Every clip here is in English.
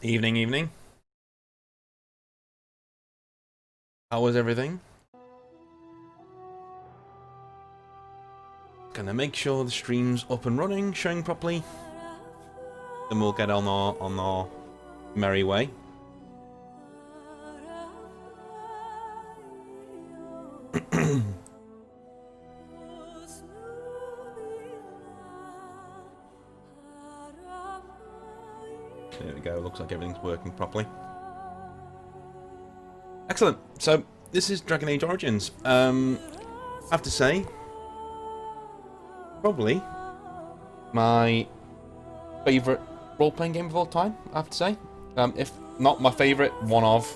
Evening, evening. How was everything? Gonna make sure the stream's up and running, showing properly. Then we'll get on our merry way. There we go, looks like everything's working properly. Excellent. So, this is Dragon Age Origins. I have to say, probably my favourite role-playing game of all time, I have to say. If not my favourite, one of.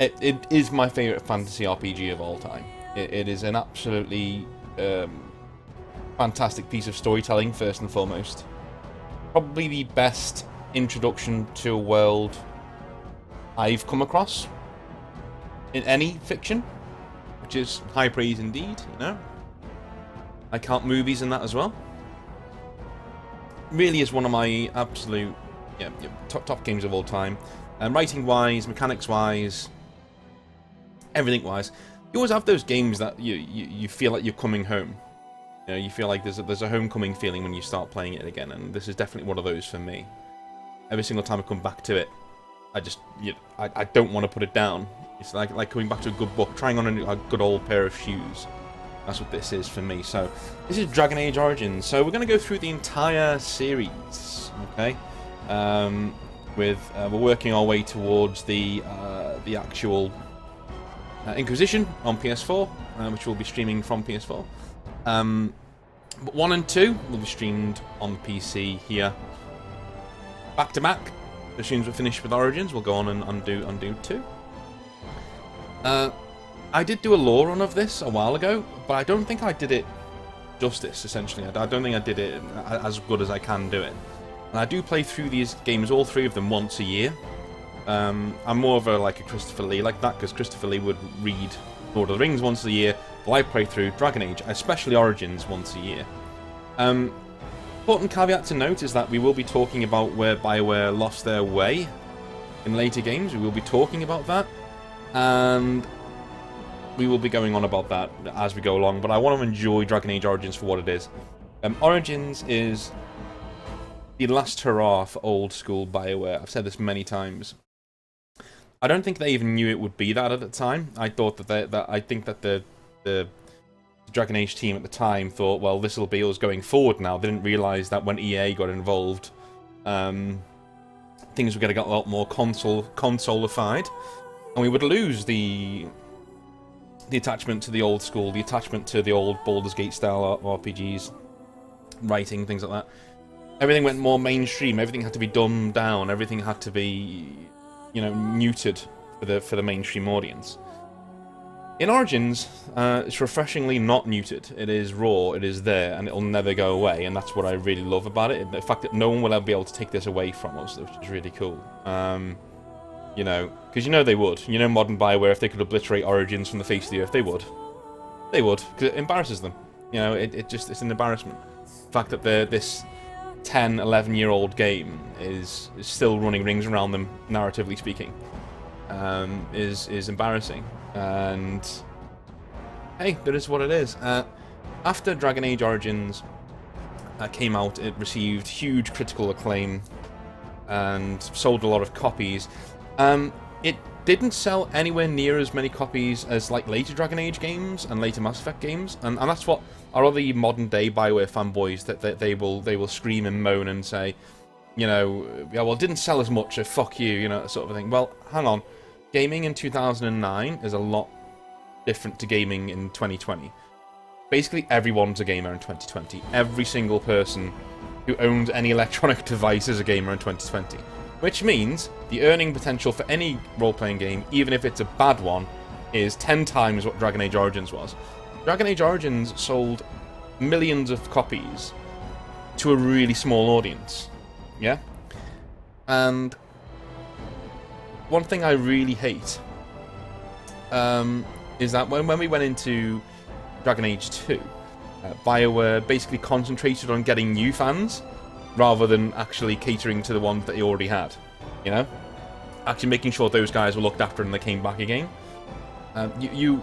It is my favourite fantasy RPG of all time. It is an absolutely fantastic piece of storytelling, first and foremost. Probably the best introduction to a world I've come across in any fiction, which is high praise indeed, you know. I count movies in that as well. Really is one of my absolute top games of all time. Writing wise, mechanics wise, everything wise. You always have those games that you feel like you're coming home. You know, you feel like there's a homecoming feeling when you start playing it again, and this is definitely one of those for me. Every single time I come back to it, I don't want to put it down. It's like coming back to a good book, trying on a good old pair of shoes. That's what this is for me. So this is Dragon Age Origins. So we're going to go through the entire series, okay? We're working our way towards the actual Inquisition on PS4, which we'll be streaming from PS4. But 1 and 2 will be streamed on the PC here, back to back. As soon as we're finished with Origins, we'll go on and undo 2. I did do a lore run of this a while ago, but I don't think I did it justice, essentially. I don't think I did it as good as I can do it. And I do play through these games, all 3 of them, once a year. I'm more of a Christopher Lee like that, because Christopher Lee would read Lord of the Rings once a year, while I play through Dragon Age, especially Origins, once a year. Important caveat to note is that we will be talking about where BioWare lost their way in later games. We will be talking about that, and we will be going on about that as we go along, but I want to enjoy Dragon Age Origins for what it is. Origins is the last hurrah for old school BioWare. I've said this many times. I don't think they even knew it would be that at the time. I thought I think that the Dragon Age team at the time thought, well, this will be us going forward now. They didn't realise that when EA got involved, things were going to get a lot more console-ified, and we would lose the attachment to the old school, the attachment to the old Baldur's Gate style RPGs, writing, things like that. Everything went more mainstream. Everything had to be dumbed down. Everything had to be, neutered for the mainstream audience. In Origins, it's refreshingly not neutered. It is raw, it is there, and it'll never go away, and that's what I really love about it. The fact that no one will ever be able to take this away from us, which is really cool. Because they would. Modern BioWare, if they could obliterate Origins from the face of the earth, they would. They would, because it embarrasses them. It's an embarrassment. The fact that this 10, 11-year-old game is still running rings around them, narratively speaking, is embarrassing. And hey, that is what it is. After Dragon Age Origins came out, it received huge critical acclaim and sold a lot of copies. It didn't sell anywhere near as many copies as later Dragon Age games and later Mass Effect games, and that's what our other modern day BioWare fanboys that they will scream and moan and say, it didn't sell as much, so fuck you, that sort of thing. Well, hang on. Gaming in 2009 is a lot different to gaming in 2020. Basically, everyone's a gamer in 2020. Every single person who owns any electronic device is a gamer in 2020. Which means the earning potential for any role-playing game, even if it's a bad one, is 10 times what Dragon Age Origins was. Dragon Age Origins sold millions of copies to a really small audience. Yeah? And one thing I really hate is that when we went into Dragon Age 2, BioWare basically concentrated on getting new fans rather than actually catering to the ones that he already had. You know, actually making sure those guys were looked after and they came back again. You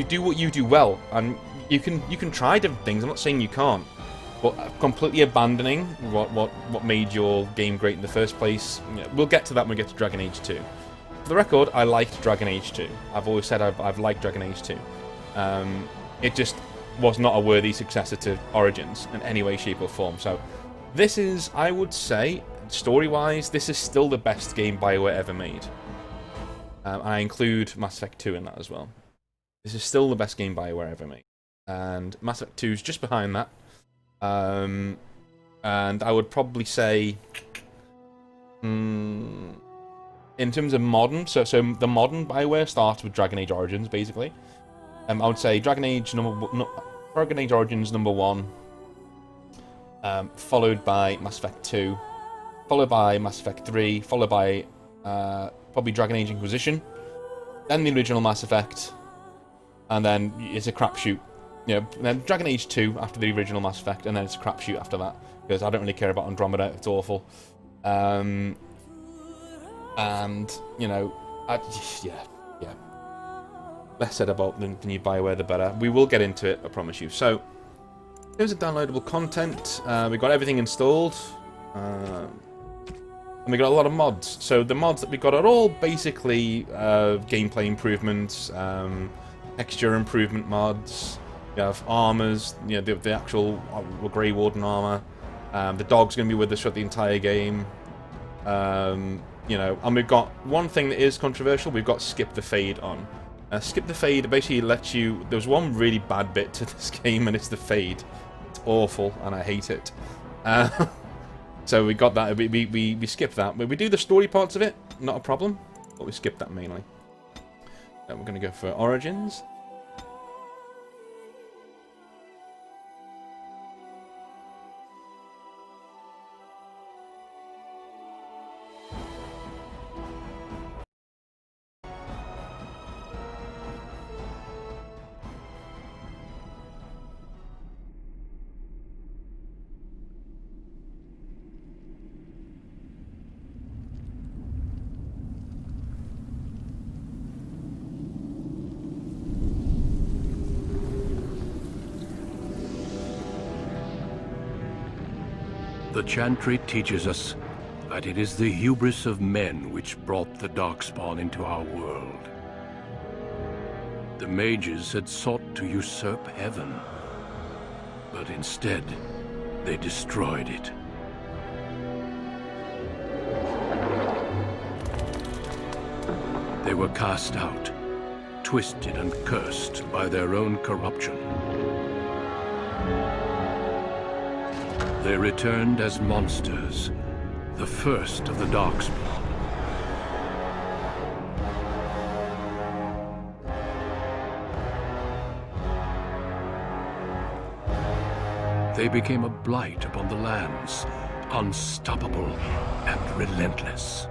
do what you do well, and you can try different things. I'm not saying you can't, but completely abandoning what made your game great in the first place. You know, we'll get to that when we get to Dragon Age 2. For the record, I liked Dragon Age 2. I've always said I've liked Dragon Age 2. It just was not a worthy successor to Origins in any way, shape, or form. So this is, I would say, story-wise, this is still the best game BioWare ever made. And I include Mass Effect 2 in that as well. This is still the best game BioWare ever made. And Mass Effect 2 is just behind that. And I would probably say... in terms of modern, so the modern BioWare starts with Dragon Age Origins, basically. I would say Dragon Age Origins number 1, followed by Mass Effect 2, followed by Mass Effect 3, followed by probably Dragon Age Inquisition, then the original Mass Effect, and then it's a crapshoot. You know, then Dragon Age 2 after the original Mass Effect, and then it's a crapshoot after that, because I don't really care about Andromeda, it's awful. And, you know, yeah. Less said about the new BioWare, the better. We will get into it, I promise you. So, in terms of downloadable content, we've got everything installed. And we got a lot of mods. So the mods that we got are all basically gameplay improvements, texture improvement mods. You have armors, you know, the actual Grey Warden armor. The dog's going to be with us for the entire game. You know, and we've got one thing that is controversial. We've got Skip the Fade on. Skip the Fade basically lets you... There's one really bad bit to this game, and it's the fade. It's awful, and I hate it. So we got that. We skipped that. But we do the story parts of it, not a problem. But we skipped that mainly. Then we're going to go for Origins. The Chantry teaches us that it is the hubris of men which brought the Darkspawn into our world. The mages had sought to usurp heaven, but instead, they destroyed it. They were cast out, twisted and cursed by their own corruption. They returned as monsters, the first of the Darkspawn. They became a blight upon the lands, unstoppable and relentless.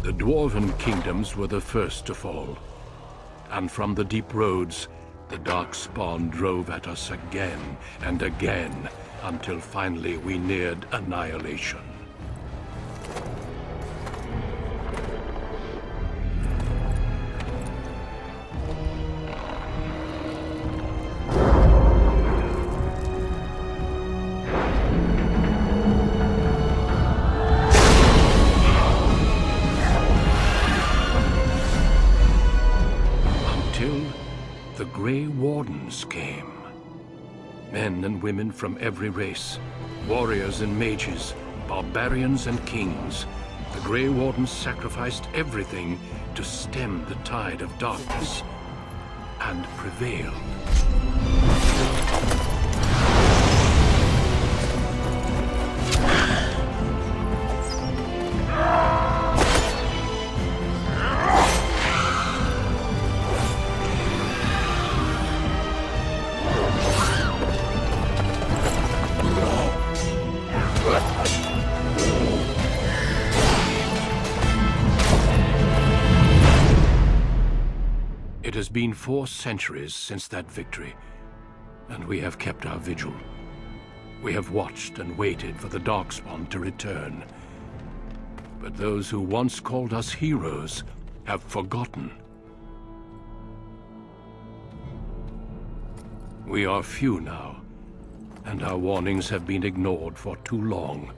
The Dwarven kingdoms were the first to fall, and from the deep roads, the Darkspawn drove at us again and again, until finally we neared annihilation. The Grey Wardens came. Men and women from every race, warriors and mages, barbarians and kings. The Grey Wardens sacrificed everything to stem the tide of darkness, and prevailed. It has been 4 centuries since that victory, and we have kept our vigil. We have watched and waited for the Darkspawn to return. But those who once called us heroes have forgotten. We are few now, and our warnings have been ignored for too long.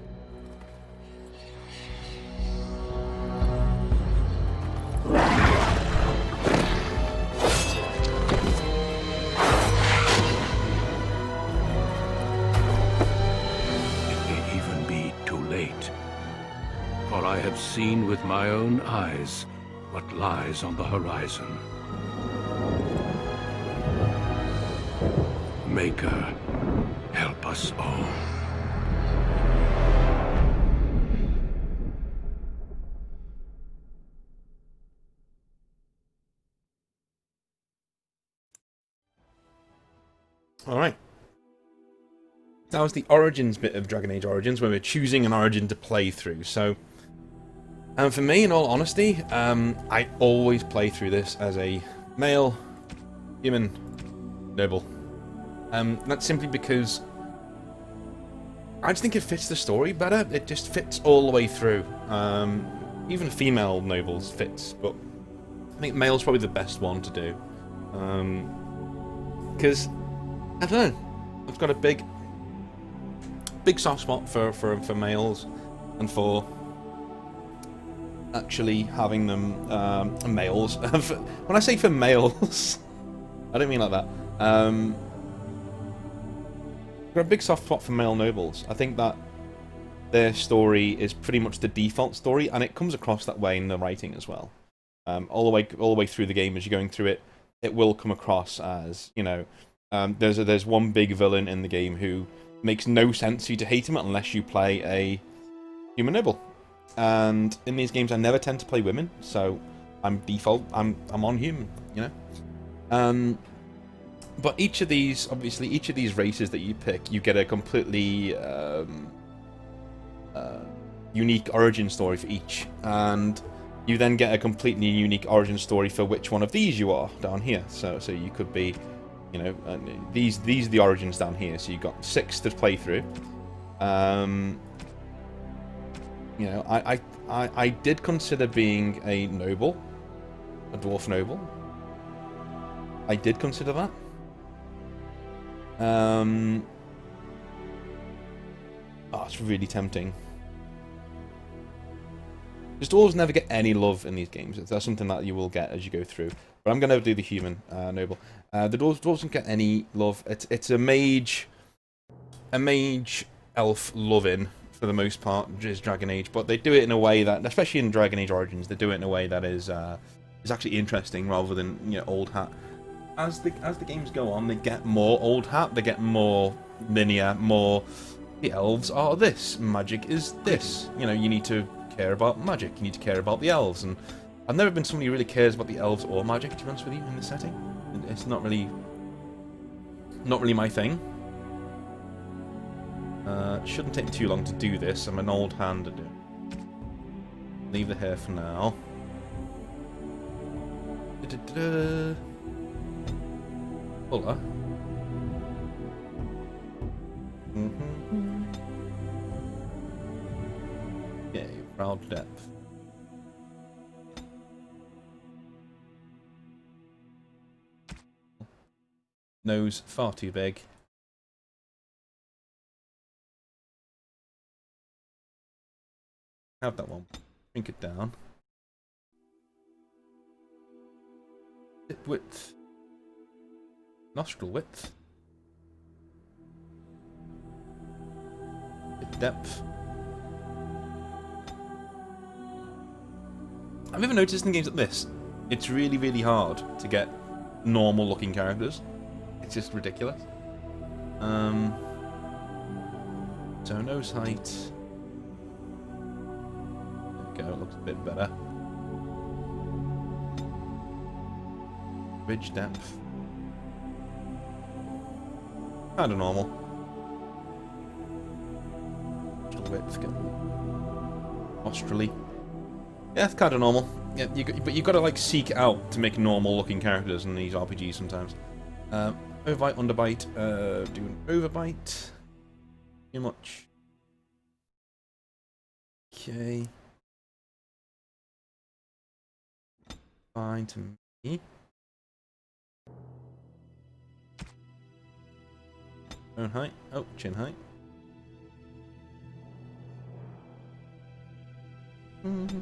For I have seen with my own eyes what lies on the horizon. Maker, help us all. All right. That was the Origins bit of Dragon Age Origins, where we're choosing an Origin to play through. So, for me, in all honesty, I always play through this as a male, human, noble. That's simply because I just think it fits the story better. It just fits all the way through. Even female nobles fits, but I think male's probably the best one to do. Because, I don't know, I've got a big soft spot for males, and for actually having them males. When I say for males, I don't mean like that. Got a big soft spot for male nobles. I think that their story is pretty much the default story, and it comes across that way in the writing as well. All the way through the game, as you're going through it, it will come across as, you know, there's one big villain in the game who makes no sense for you to hate him unless you play a human noble. And in these games, I never tend to play women, so I'm on human, you know. But each of these races that you pick, you get a completely unique origin story for each, and you then get a completely unique origin story for which one of these you are down here. So you could be, you know, these are the origins down here. So you've got 6 to play through. You know, I did consider being a noble, a dwarf noble. I did consider that. Oh, it's really tempting. Just dwarves never get any love in these games. That's something that you will get as you go through. But I'm going to do the human noble. The dwarves don't get any love. It's a mage elf loving for the most part, is Dragon Age. But they do it in a way that, especially in Dragon Age Origins, they do it in a way that is actually interesting rather than, you know, old hat. As the games go on, they get more old hat. They get more linear. More the elves are this, magic is this. You know, you need to care about magic. You need to care about the elves, and I've never been somebody who really cares about the elves or magic, to be honest with you, in this setting. It's not really my thing. Shouldn't take too long to do this. I'm an old hand at it. Leave the hair for now. Fuller. Yeah, proud depth. Nose far too big. Have that one. Shrink it down. Hip width. Nostril width. Hip depth. I've ever noticed in games like this, it's really, really hard to get normal looking characters. It's just ridiculous. So nose height. There we go, it looks a bit better. Ridge depth. Kind of normal. Width, nostrily. Yeah, it's kind of normal. Yeah, but you got to like seek out to make normal looking characters in these RPGs sometimes. Overbite, underbite. Do an overbite. Too much. Okay. Fine to me. Bone height. Oh, chin height. Mm-hmm.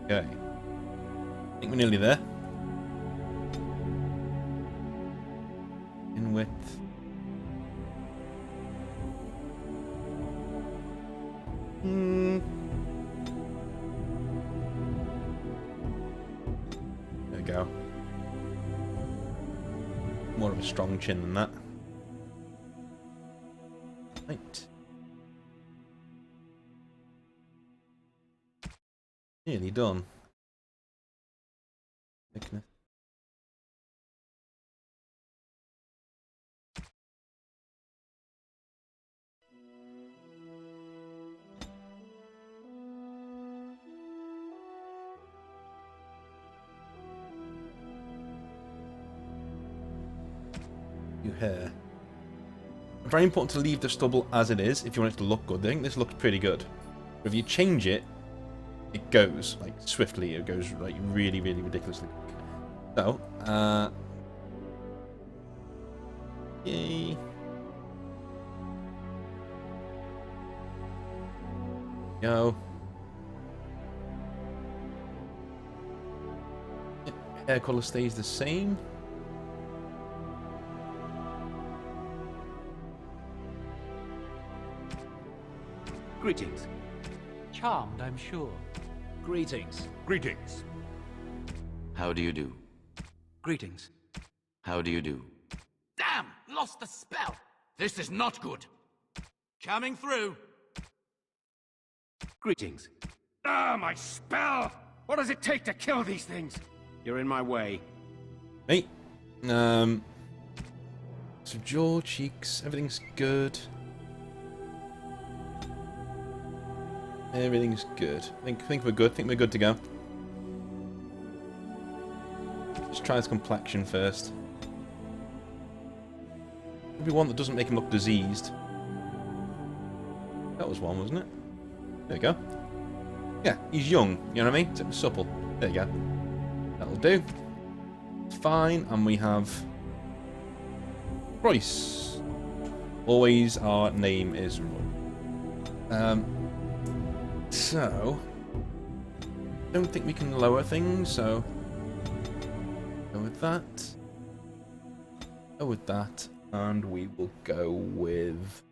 Okay. I think we're nearly there. In width. There we go. More of a strong chin than that. Right. Nearly done. Thickness. Your hair. Very important to leave the stubble as it is if you want it to look good. I think this looks pretty good. But if you change it, it goes like swiftly. It goes like really, really ridiculously quick. So, yay. Go. Hair color stays the same. Greetings. Charmed, I'm sure. Greetings. Greetings. How do you do? Greetings. How do you do? Damn! Lost the spell! This is not good. Coming through. Greetings. Ah, my spell! What does it take to kill these things? You're in my way. Hey. So jaw, cheeks, everything's good. Everything's good. Think we're good. Think we're good to go. Let's try his complexion first. Maybe one that doesn't make him look diseased. That was one, wasn't it? There you go. Yeah, he's young. You know what I mean? It's supple. There you go. That'll do. It's fine. And we have Royce. Always our name is Roy. So, don't think we can lower things, so go with that. Go with that, and we will go with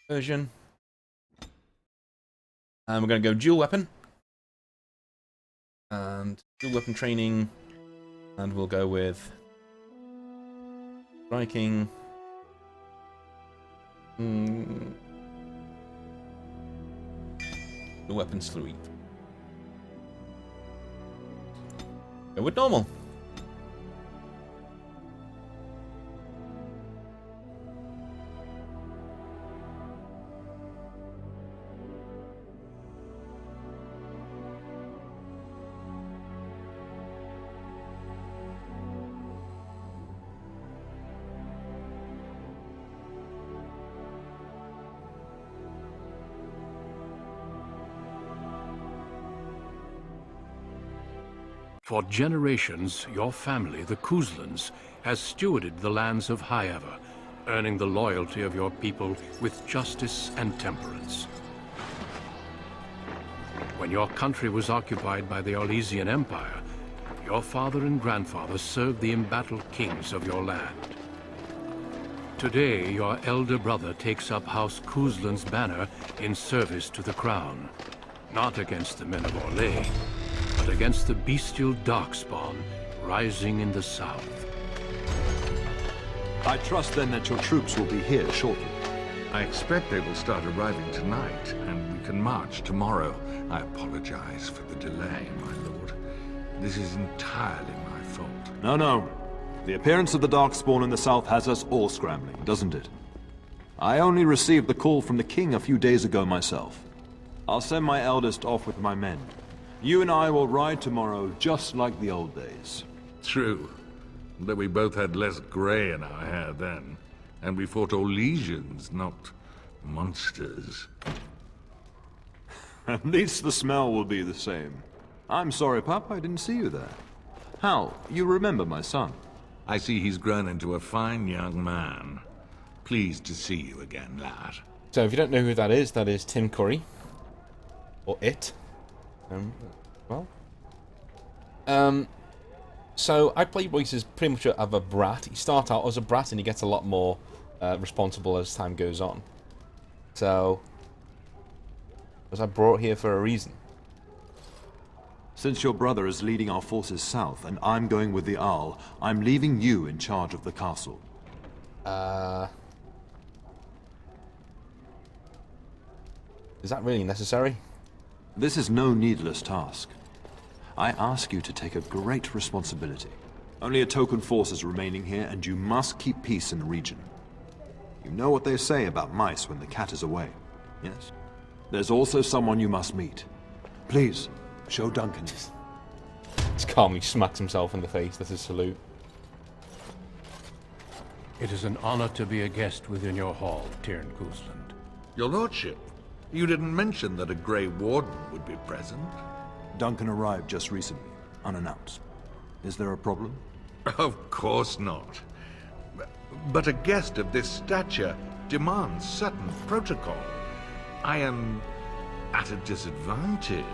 version. And we're going to go dual weapon. And dual weapon training. And we'll go with striking. The weapon sweep. Go with normal. For generations, your family, the Kuzlans, has stewarded the lands of Highever, earning the loyalty of your people with justice and temperance. When your country was occupied by the Orlesian Empire, your father and grandfather served the embattled kings of your land. Today, your elder brother takes up House Kuzlan's banner in service to the crown, not against the men of Orlais, but against the bestial Darkspawn rising in the south. I trust then that your troops will be here shortly. I expect they will start arriving tonight, and we can march tomorrow. I apologize for the delay, my lord. This is entirely my fault. No, no. The appearance of the Darkspawn in the south has us all scrambling, doesn't it? I only received the call from the king a few days ago myself. I'll send my eldest off with my men. You and I will ride tomorrow just like the old days. True. Though we both had less grey in our hair then. And we fought all legions, not monsters. At least the smell will be the same. I'm sorry, Pup, I didn't see you there. Hal, you remember my son? I see he's grown into a fine young man. Pleased to see you again, lad. So if you don't know who that is Tim Curry. Or it. So I play Royce as pretty much of a brat. He starts out as a brat and he gets a lot more responsible as time goes on. So was I brought here for a reason? Since your brother is leading our forces south and I'm going with the Arl, I'm leaving you in charge of the castle. Is that really necessary? This is no needless task. I ask you to take a great responsibility. Only a token force is remaining here, and you must keep peace in the region. You know what they say about mice when the cat is away, yes? There's also someone you must meet. Please, show Duncan. Just calmly smacks himself in the face. That's his salute. It is an honor to be a guest within your hall, Tyrn Cousland. Your lordship, you didn't mention that a Grey Warden would be present. Duncan arrived just recently, unannounced. Is there a problem? Of course not. But a guest of this stature demands certain protocol. I am at a disadvantage.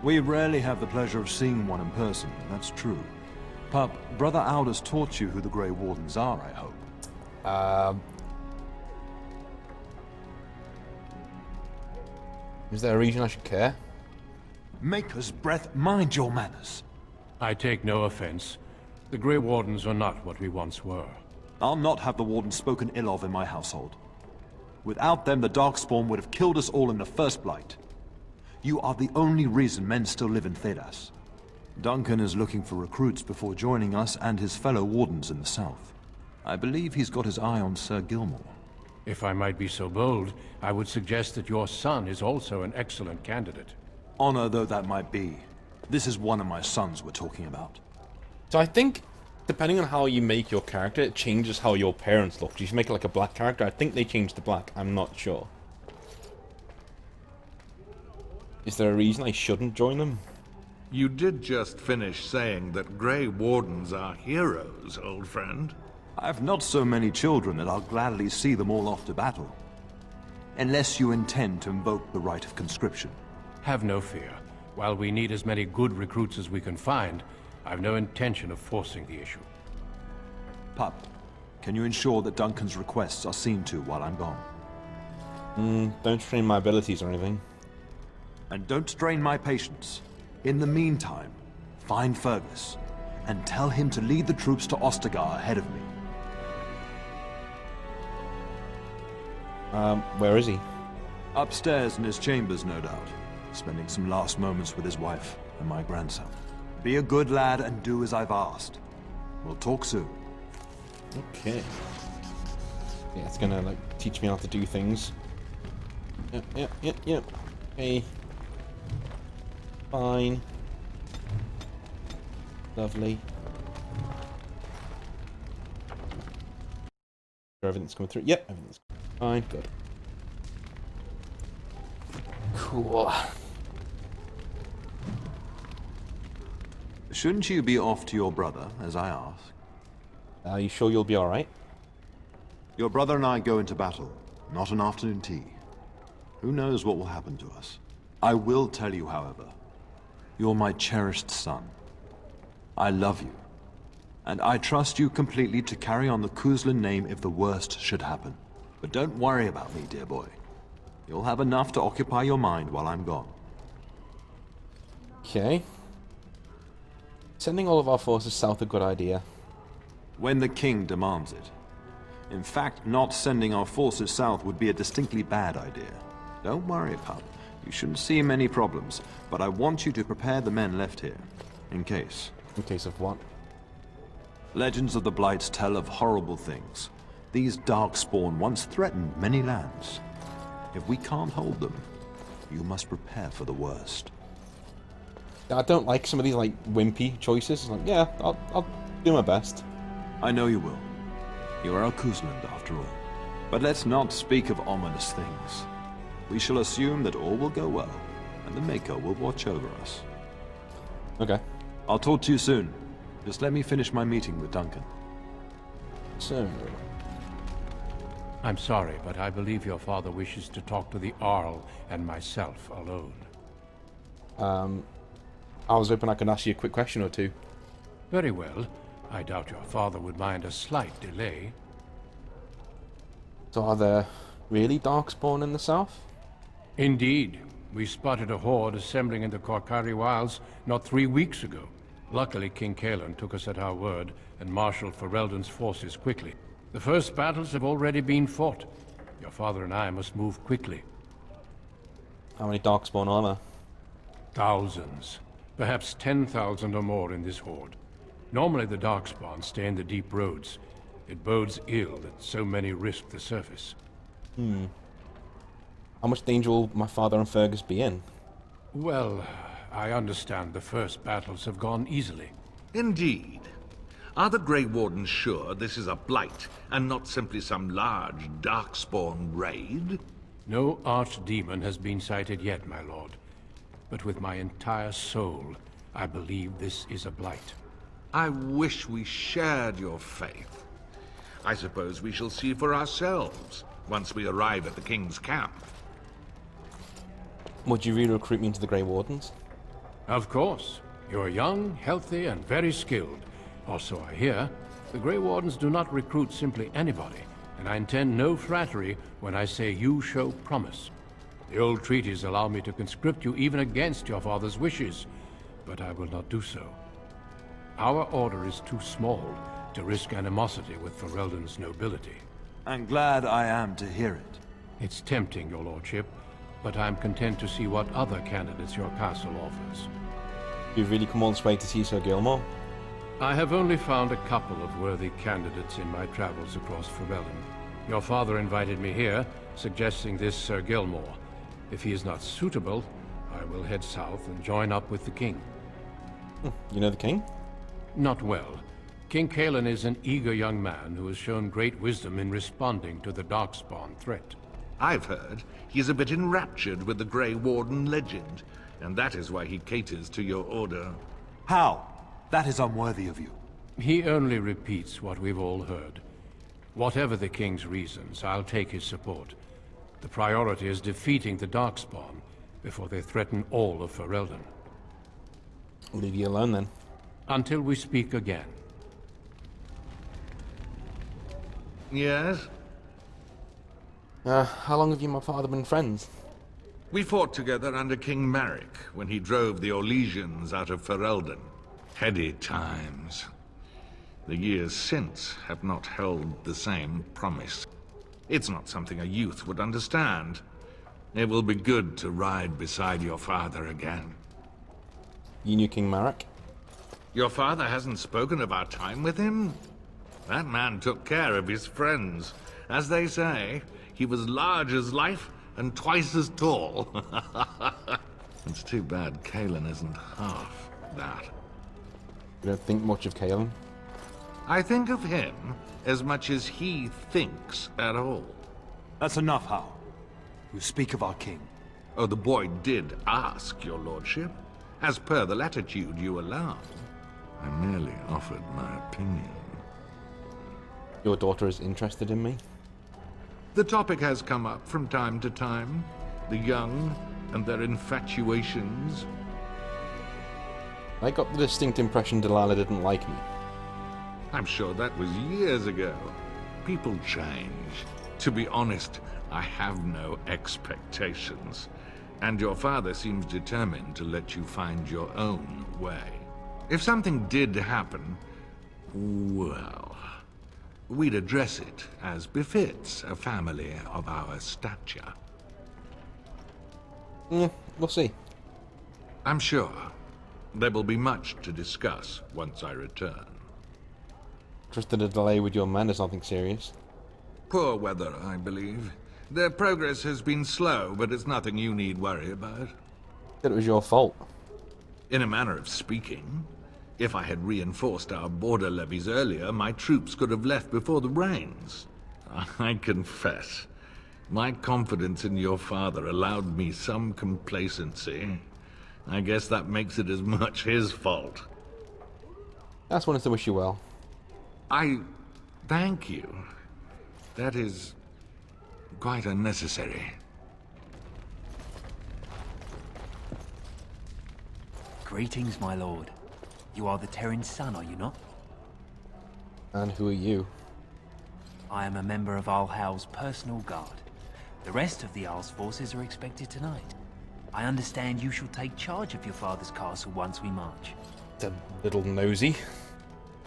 We rarely have the pleasure of seeing one in person, that's true. Pup, Brother Aldous taught you who the Grey Wardens are, I hope. Is there a reason I should care? Maker's breath, mind your manners. I take no offense. The Grey Wardens are not what we once were. I'll not have the Wardens spoken ill of in my household. Without them, the Darkspawn would have killed us all in the first blight. You are the only reason men still live in Thedas. Duncan is looking for recruits before joining us and his fellow Wardens in the south. I believe he's got his eye on Sir Gilmore. If I might be so bold, I would suggest that your son is also an excellent candidate. Honor though that might be, this is one of my sons we're talking about. So I think, depending on how you make your character, it changes how your parents look. If you make it like a black character, I think they changed to black. I'm not sure. Is there a reason I shouldn't join them? You did just finish saying that Grey Wardens are heroes, old friend. I've not so many children that I'll gladly see them all off to battle. Unless you intend to invoke the right of conscription. Have no fear. While we need as many good recruits as we can find, I've no intention of forcing the issue. Pup, can you ensure that Duncan's requests are seen to while I'm gone? Don't strain my abilities or anything. And don't strain my patience. In the meantime, find Fergus, and tell him to lead the troops to Ostagar ahead of me. Where is he? Upstairs in his chambers, no doubt. Spending some last moments with his wife and my grandson. Be a good lad and do as I've asked. We'll talk soon. Okay. Yeah, it's gonna, like, teach me how to do things. Yep. Okay. Fine. Lovely. Everything's coming through. Yep, everything's fine. Good. Cool. Shouldn't you be off to your brother, as I asked? Are you sure you'll be alright? Your brother and I go into battle, not an afternoon tea. Who knows what will happen to us? I will tell you, however, you're my cherished son. I love you, and I trust you completely to carry on the Cousland name if the worst should happen. But don't worry about me, dear boy. You'll have enough to occupy your mind while I'm gone. Okay. Sending all of our forces south a good idea. When the king demands it. In fact, not sending our forces south would be a distinctly bad idea. Don't worry, pup. You shouldn't see many problems, but I want you to prepare the men left here, in case. In case of what? Legends of the Blights tell of horrible things. These Darkspawn once threatened many lands. If we can't hold them, you must prepare for the worst. I don't like some of these, like, wimpy choices. It's like, yeah, I'll do my best. I know you will. You are a Kuzland, after all. But let's not speak of ominous things. We shall assume that all will go well, and the Mako will watch over us. Okay. I'll talk to you soon. Just let me finish my meeting with Duncan. So... I'm sorry, but I believe your father wishes to talk to the Arl and myself alone. I was hoping I could ask you a quick question or two. Very well. I doubt your father would mind a slight delay. So are there really Darkspawn in the south? Indeed. We spotted a horde assembling in the Korcari Wilds not 3 weeks ago. Luckily, King Cailan took us at our word and marshaled Ferelden's forces quickly. The first battles have already been fought. Your father and I must move quickly. How many Darkspawn are there? Thousands. Perhaps 10,000 or more in this horde. Normally the Darkspawn stay in the deep roads. It bodes ill that so many risk the surface. How much danger will my father and Fergus be in? Well, I understand the first battles have gone easily. Indeed. Are the Grey Wardens sure this is a blight, and not simply some large Darkspawn raid? No archdemon has been sighted yet, my lord. But with my entire soul, I believe this is a blight. I wish we shared your faith. I suppose we shall see for ourselves once we arrive at the King's camp. Would you re-recruit me into the Grey Wardens? Of course. You're young, healthy, and very skilled. Also, I hear, the Grey Wardens do not recruit simply anybody, and I intend no flattery when I say you show promise. The old treaties allow me to conscript you even against your father's wishes, but I will not do so. Our order is too small to risk animosity with Ferelden's nobility. I'm glad I am to hear it. It's tempting, your lordship, but I'm content to see what other candidates your castle offers. You've really come all this way to see Sir Gilmore? I have only found a couple of worthy candidates in my travels across Ferelden. Your father invited me here, suggesting this Sir Gilmore. If he is not suitable, I will head south and join up with the king. You know the king? Not well. King Cailan is an eager young man who has shown great wisdom in responding to the Darkspawn threat. I've heard he's a bit enraptured with the Grey Warden legend, and that is why he caters to your order. How? That is unworthy of you. He only repeats what we've all heard. Whatever the king's reasons, I'll take his support. The priority is defeating the Darkspawn before they threaten all of Ferelden. I'll leave you alone then. Until we speak again. Yes? How long have you and my father been friends? We fought together under King Maric when he drove the Orlesians out of Ferelden. Heady times. The years since have not held the same promise. It's not something a youth would understand. It will be good to ride beside your father again. You knew King Maric? Your father hasn't spoken of our time with him? That man took care of his friends. As they say, he was large as life and twice as tall. It's too bad Cailan isn't half that. You don't think much of Cailan? I think of him as much as he thinks at all. That's enough, Hal. You speak of our king. Oh, the boy did ask, your lordship. As per the latitude you allow. I merely offered my opinion. Your daughter is interested in me? The topic has come up from time to time. The young and their infatuations. I got the distinct impression Delilah didn't like me. I'm sure that was years ago. People change. To be honest, I have no expectations. And your father seems determined to let you find your own way. If something did happen, well, we'd address it as befits a family of our stature. We'll see. I'm sure there will be much to discuss once I return. Just that a delay with your men is nothing serious. Poor weather, I believe. Their progress has been slow, but it's nothing you need worry about. That it was your fault. In a manner of speaking, if I had reinforced our border levies earlier, my troops could have left before the rains. I confess, my confidence in your father allowed me some complacency. I guess that makes it as much his fault. I just wanted to wish you well. I thank you. That is quite unnecessary. Greetings, my lord. You are the Terran's son, are you not? And who are you? I am a member of Alhail's personal guard. The rest of the Arl's forces are expected tonight. I understand you shall take charge of your father's castle once we march. It's a little nosy.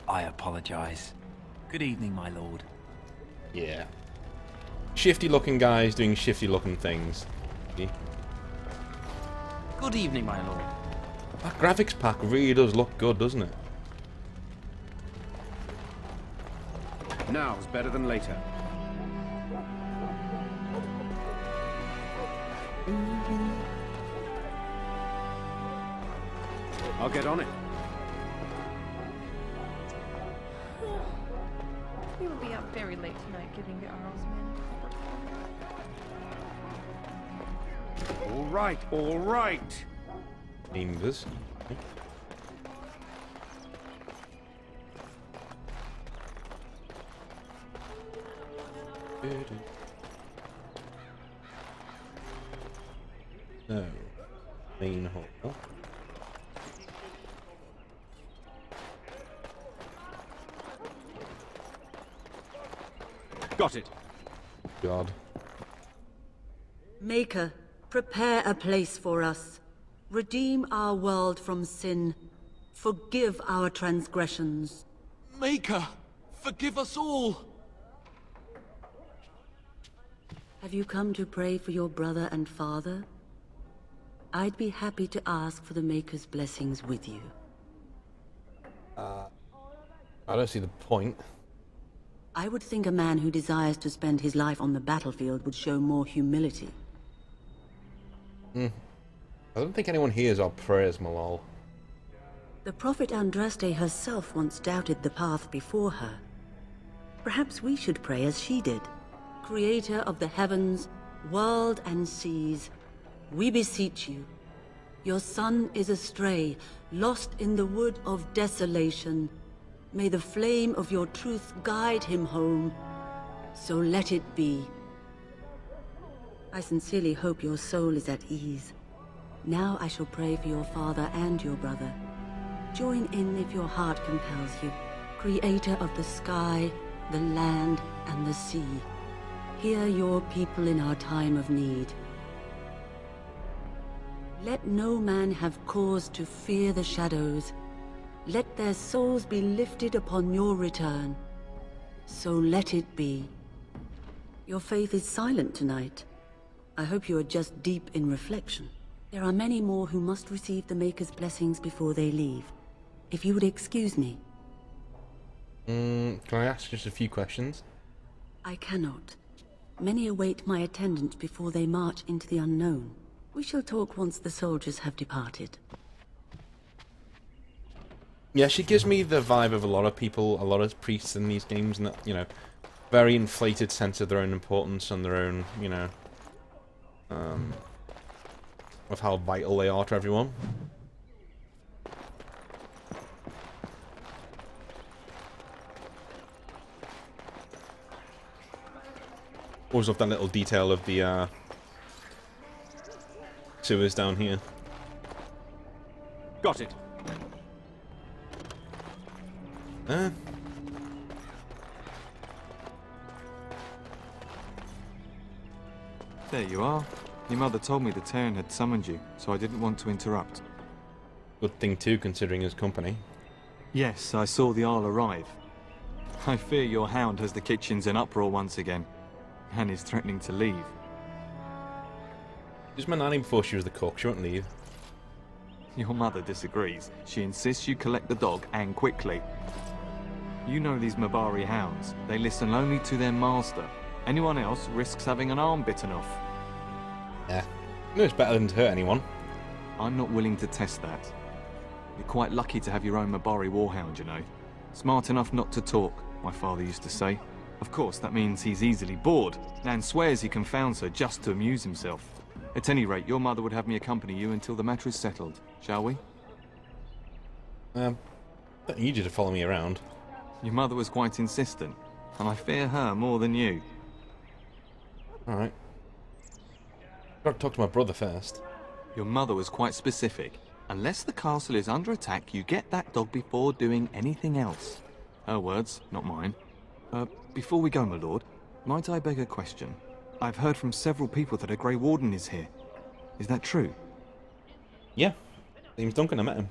I apologize. Good evening, my lord. Yeah. Shifty looking guys doing shifty looking things. See? Good evening, my lord. That graphics pack really does look good, doesn't it? Now's better than later. I'll get on it. We will be up very late tonight giving the Arl's men. All right, all right. Fingers. So, main hall. Got it. God. Maker, prepare a place for us. Redeem our world from sin. Forgive our transgressions. Maker, forgive us all! Have you come to pray for your brother and father? I'd be happy to ask for the Maker's blessings with you. I don't see the point. I would think a man who desires to spend his life on the battlefield would show more humility. I don't think anyone hears our prayers, Malal. The prophet Andraste herself once doubted the path before her. Perhaps we should pray as she did. Creator of the heavens, world and seas, we beseech you. Your son is astray, lost in the wood of desolation. May the flame of your truth guide him home. So let it be. I sincerely hope your soul is at ease. Now I shall pray for your father and your brother. Join in if your heart compels you. Creator of the sky, the land, and the sea. Hear your people in our time of need. Let no man have cause to fear the shadows. Let their souls be lifted upon your return. So let it be. Your faith is silent tonight. I hope you are just deep in reflection. There are many more who must receive the Maker's blessings before they leave. If you would excuse me. Can I ask just a few questions? I cannot. Many await my attendance before they march into the unknown. We shall talk once the soldiers have departed. Yeah, she gives me the vibe of a lot of people, a lot of priests in these games, and that, you know, very inflated sense of their own importance and their own, you know, of how vital they are to everyone. Always love that little detail of the sewers down here. Got it. There you are. Your mother told me the Terran had summoned you, so I didn't want to interrupt. Good thing too, considering his company. Yes, I saw the Arl arrive. I fear your hound has the kitchens in uproar once again, and is threatening to leave. She was my nanny before she was the cook. She won't leave. Your mother disagrees. She insists you collect the dog, and quickly. You know these Mabari hounds. They listen only to their master. Anyone else risks having an arm bitten off. Yeah. No, it's better than to hurt anyone. I'm not willing to test that. You're quite lucky to have your own Mabari warhound, you know. Smart enough not to talk, my father used to say. Of course, that means he's easily bored, and swears he confounds her just to amuse himself. At any rate, your mother would have me accompany you until the matter is settled, shall we? I don't need you to follow me around. Your mother was quite insistent, and I fear her more than you. Alright. Got to talk to my brother first. Your mother was quite specific. Unless the castle is under attack, you get that dog before doing anything else. Her words, not mine. Before we go, my lord, might I beg a question? I've heard from several people that a Grey Warden is here. Is that true? Yeah. James Duncan, I met him.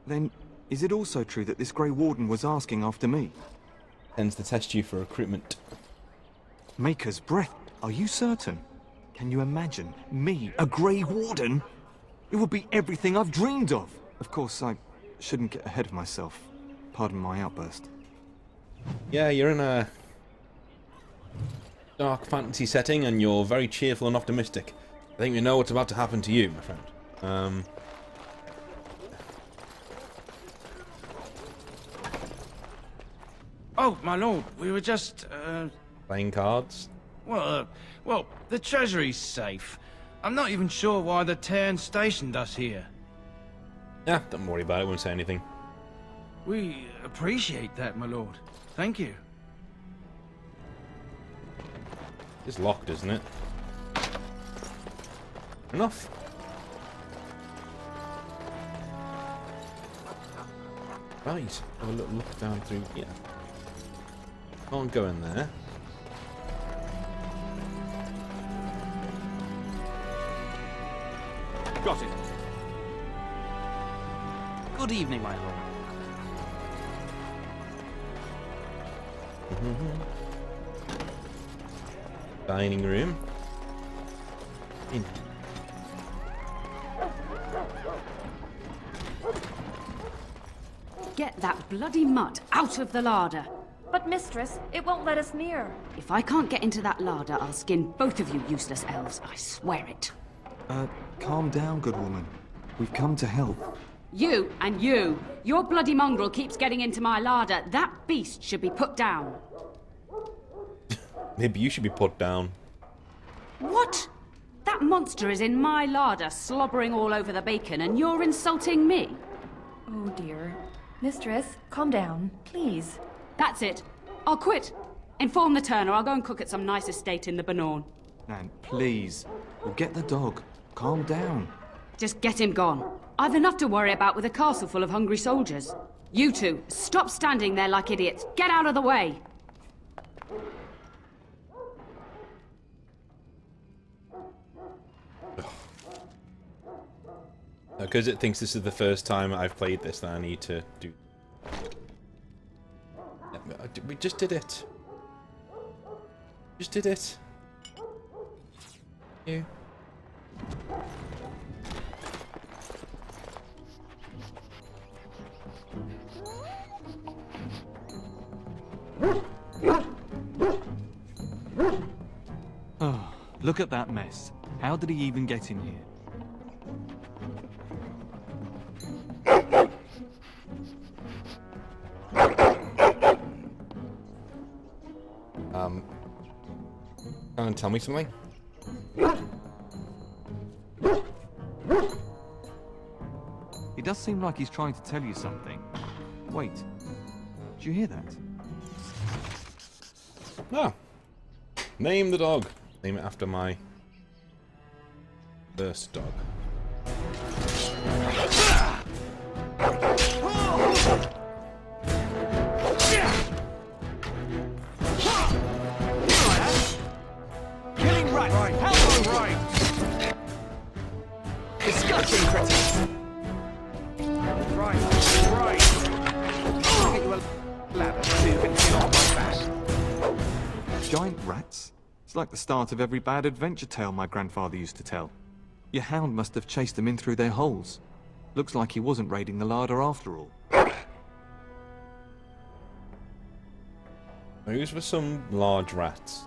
Then, is it also true that this Grey Warden was asking after me? Tends to test you for recruitment. Maker's breath. Are you certain? Can you imagine me, a Grey Warden? It would be everything I've dreamed of. Of course, I shouldn't get ahead of myself. Pardon my outburst. Yeah, you're in a dark fantasy setting and you're very cheerful and optimistic. I think we know what's about to happen to you, my friend. Oh, my lord, we were just, Playing cards? well, the treasury's safe. I'm not even sure why the Tern stationed us here. Yeah, don't worry about it, I won't say anything. We appreciate that, my lord. Thank you. It's locked, isn't it? Enough. Right, have a little look down through here. Can't go in there. Got it. Good evening, my lord. Dining room. In. Get that bloody mutt out of the larder. But mistress, it won't let us near. If I can't get into that larder, I'll skin both of you useless elves, I swear it. Calm down, good woman. We've come to help. You and you. Your bloody mongrel keeps getting into my larder. That beast should be put down. Maybe you should be put down. What? That monster is in my larder, slobbering all over the bacon, and you're insulting me? Oh dear. Mistress, calm down, please. That's it. I'll quit. Inform the Turner. I'll go and cook at some nice estate in the Banorn. Nan, please. We'll get the dog. Calm down. Just get him gone. I've enough to worry about with a castle full of hungry soldiers. You two, stop standing there like idiots. Get out of the way. Because it thinks this is the first time I've played this that I need to do. We just did it. Just did it. You. Oh, look at that mess. How did he even get in here? Can you tell me something? It does seem like he's trying to tell you something. Wait. Did you hear that? Ah. Name the dog. Name it after my first dog. Killing rats. Right. Hello, right. Disgusting critters. Right. Right. I'll get you a ladder so you can kill Giant rats? It's like the start of every bad adventure tale my grandfather used to tell. Your hound must have chased them in through their holes. Looks like he wasn't raiding the larder after all. Those were some large rats.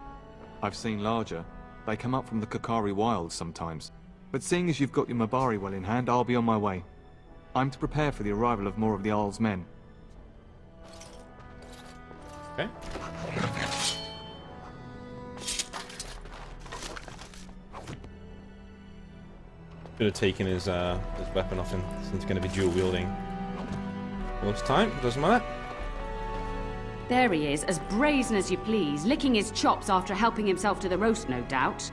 I've seen larger. They come up from the Kokari wilds sometimes. But seeing as you've got your Mabari well in hand, I'll be on my way. I'm to prepare for the arrival of more of the Jarl's men. Okay. Could have taken his weapon off him, since he's going to be dual wielding. Well, it's time. Doesn't matter. There he is, as brazen as you please, licking his chops after helping himself to the roast, no doubt.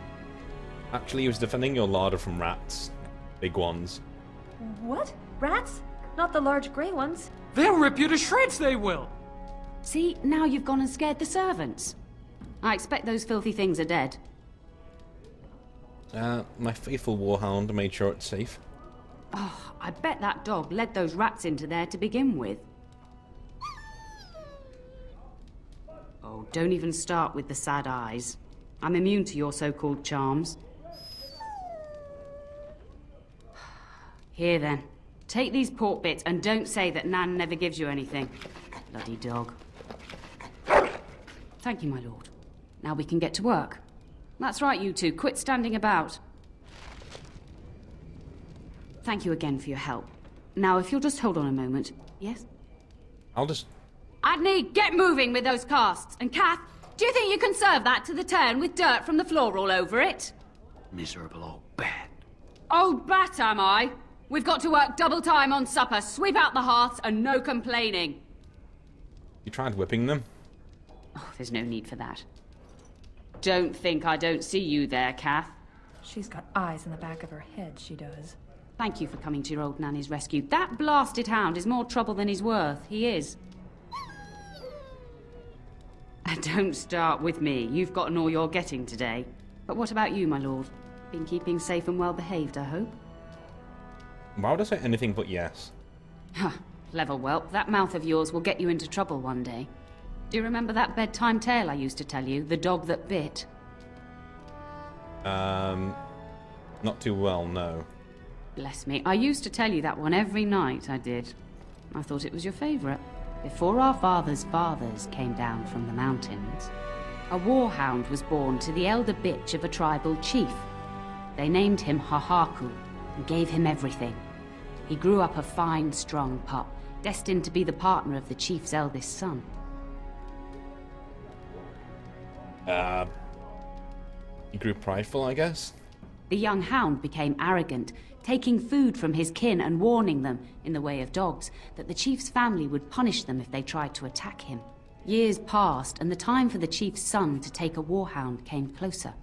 Actually, he was defending your larder from rats. Big ones. What? Rats? Not the large grey ones. They'll rip you to shreds, they will! See, now you've gone and scared the servants. I expect those filthy things are dead. My faithful warhound made sure it's safe. Oh, I bet that dog led those rats into there to begin with. Oh, don't even start with the sad eyes. I'm immune to your so-called charms. Here then, take these pork bits and don't say that Nan never gives you anything. Bloody dog. Thank you, my lord. Now we can get to work. That's right, you two. Quit standing about. Thank you again for your help. Now, if you'll just hold on a moment. Yes? I'll just... Adney, get moving with those casts. And Kath, do you think you can serve that to the turn with dirt from the floor all over it? Miserable old bat. Old bat, am I? We've got to work double time on supper, sweep out the hearths, and no complaining. You tried whipping them? Oh, there's no need for that. Don't think I don't see you there, Kath. She's got eyes in the back of her head, she does. Thank you for coming to your old nanny's rescue. That blasted hound is more trouble than he's worth. He is. And don't start with me. You've gotten all you're getting today. But what about you, my lord? Been keeping safe and well behaved, I hope? Why would I say anything but yes? Huh. Clever whelp. That mouth of yours will get you into trouble one day. Do you remember that bedtime tale I used to tell you? The dog that bit? Not too well, no. Bless me. I used to tell you that one every night, I did. I thought it was your favourite. Before our fathers' fathers came down from the mountains, a warhound was born to the elder bitch of a tribal chief. They named him Hahaku and gave him everything. He grew up a fine, strong pup, destined to be the partner of the chief's eldest son. He grew prideful, I guess? The young hound became arrogant, taking food from his kin and warning them, in the way of dogs, that the chief's family would punish them if they tried to attack him. Years passed, and the time for the chief's son to take a warhound came closer.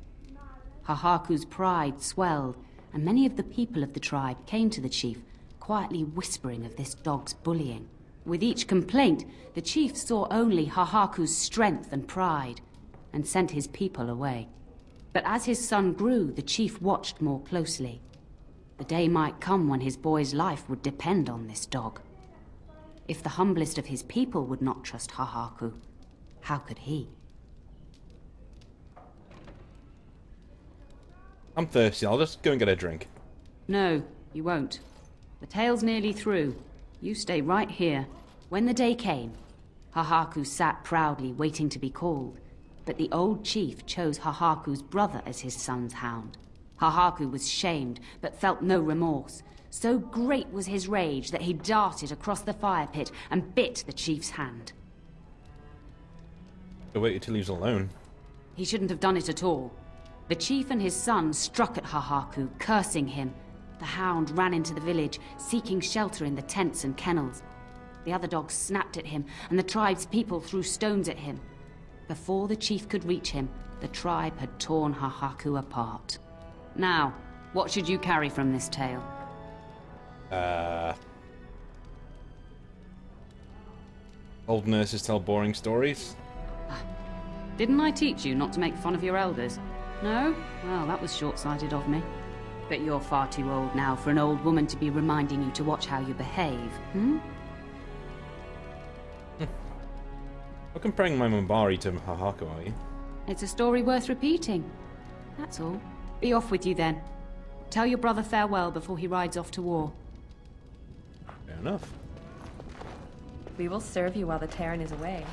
Hahaku's pride swelled, and many of the people of the tribe came to the chief, quietly whispering of this dog's bullying. With each complaint, the chief saw only Hahaku's strength and pride, and sent his people away. But as his son grew, the chief watched more closely. The day might come when his boy's life would depend on this dog. If the humblest of his people would not trust Hahaku, how could he? I'm thirsty. I'll just go and get a drink. No, you won't. The tale's nearly through. You stay right here. When the day came, Hahaku sat proudly waiting to be called. But the old chief chose Hahaku's brother as his son's hound. Hahaku was shamed, but felt no remorse. So great was his rage that he darted across the fire pit and bit the chief's hand. I waited till he was alone. He shouldn't have done it at all. The chief and his son struck at Hahaku, cursing him. The hound ran into the village, seeking shelter in the tents and kennels. The other dogs snapped at him, and the tribe's people threw stones at him. Before the chief could reach him, the tribe had torn Hahaku apart. Now, what should you carry from this tale? Old nurses tell boring stories. Didn't I teach you not to make fun of your elders? No? Well, that was short-sighted of me. But you're far too old now for an old woman to be reminding you to watch how you behave, hmm? You're comparing my Mabari to Hahaku, are you? It's a story worth repeating. That's all. Be off with you then. Tell your brother farewell before he rides off to war. Fair enough. We will serve you while the Terran is away.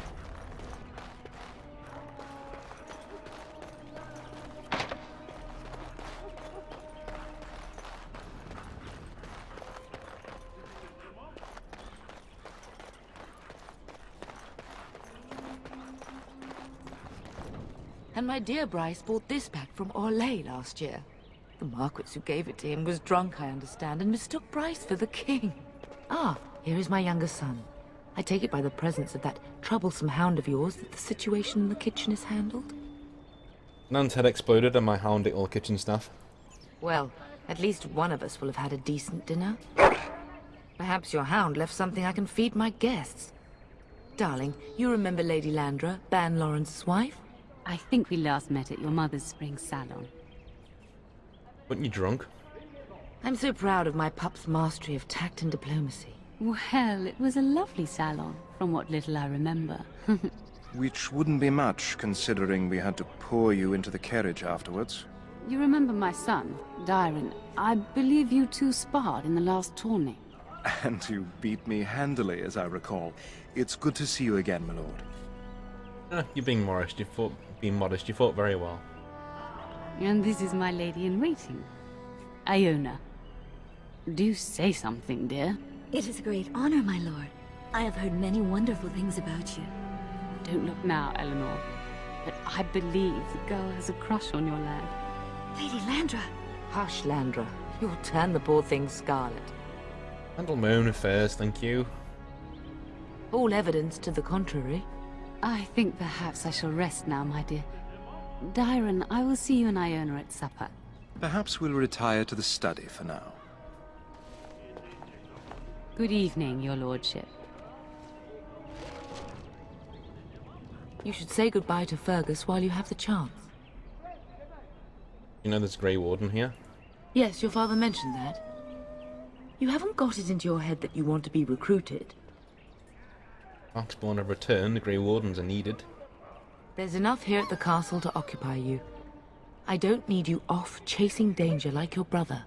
And my dear Bryce bought this back from Orlais last year. The Marquis who gave it to him was drunk, I understand, and mistook Bryce for the king. Ah, here is my younger son. I take it by the presence of that troublesome hound of yours that the situation in the kitchen is handled? Nan's head exploded and my hound ate all the kitchen stuff. Well, at least one of us will have had a decent dinner. Perhaps your hound left something I can feed my guests. Darling, you remember Lady Landra, Ban Lawrence's wife? I think we last met at your mother's spring salon. Weren't you drunk? I'm so proud of my pup's mastery of tact and diplomacy. Well, it was a lovely salon, from what little I remember. Which wouldn't be much, considering we had to pour you into the carriage afterwards. You remember my son, Dyron. I believe you two sparred in the last tourney. And you beat me handily, as I recall. It's good to see you again, my lord. You're being modest. You fought very well. And this is my lady-in-waiting, Iona. Do say something, dear. It is a great honor, my lord. I have heard many wonderful things about you. Don't look now, Eleanor. But I believe the girl has a crush on your lad. Lady Landra! Hush, Landra. You'll turn the poor thing scarlet. Handle my own affairs, thank you. All evidence to the contrary. I think perhaps I shall rest now, my dear. Dyron, I will see you and Iona at supper. Perhaps we'll retire to the study for now. Good evening, your lordship. You should say goodbye to Fergus while you have the chance. You know there's Grey Warden here? Yes, your father mentioned that. You haven't got it into your head that you want to be recruited. Darkspawn have returned, the Grey Wardens are needed. There's enough here at the castle to occupy you. I don't need you off chasing danger like your brother.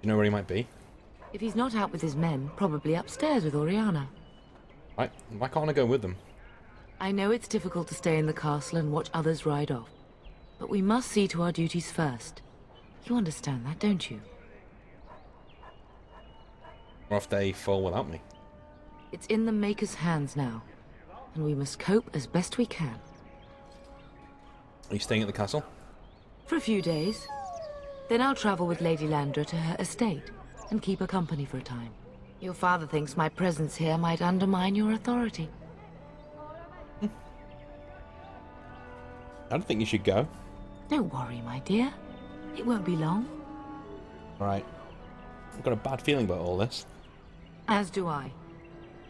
You know where he might be? If he's not out with his men, probably upstairs with Oriana. Right, why can't I go with them? I know it's difficult to stay in the castle and watch others ride off, but we must see to our duties first. You understand that, don't you? Or if they fall without me. It's in the Maker's hands now, and we must cope as best we can. Are you staying at the castle? For a few days. Then I'll travel with Lady Landra to her estate, and keep her company for a time. Your father thinks my presence here might undermine your authority. I don't think you should go. Don't worry, my dear. It won't be long. Alright. I've got a bad feeling about all this. As do I.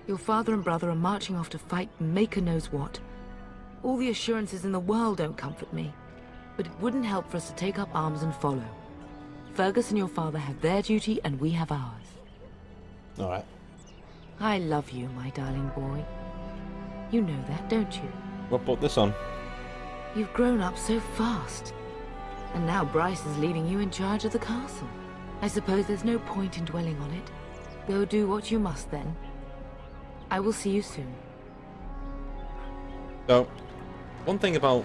Your father and brother are marching off to fight Maker knows what. All the assurances in the world don't comfort me, but it wouldn't help for us to take up arms and follow. Fergus and your father have their duty, and we have ours. Alright. I love you, my darling boy. You know that, don't you? What brought this on? You've grown up so fast. And now Bryce is leaving you in charge of the castle. I suppose there's no point in dwelling on it. Go do what you must, then. I will see you soon. So, one thing about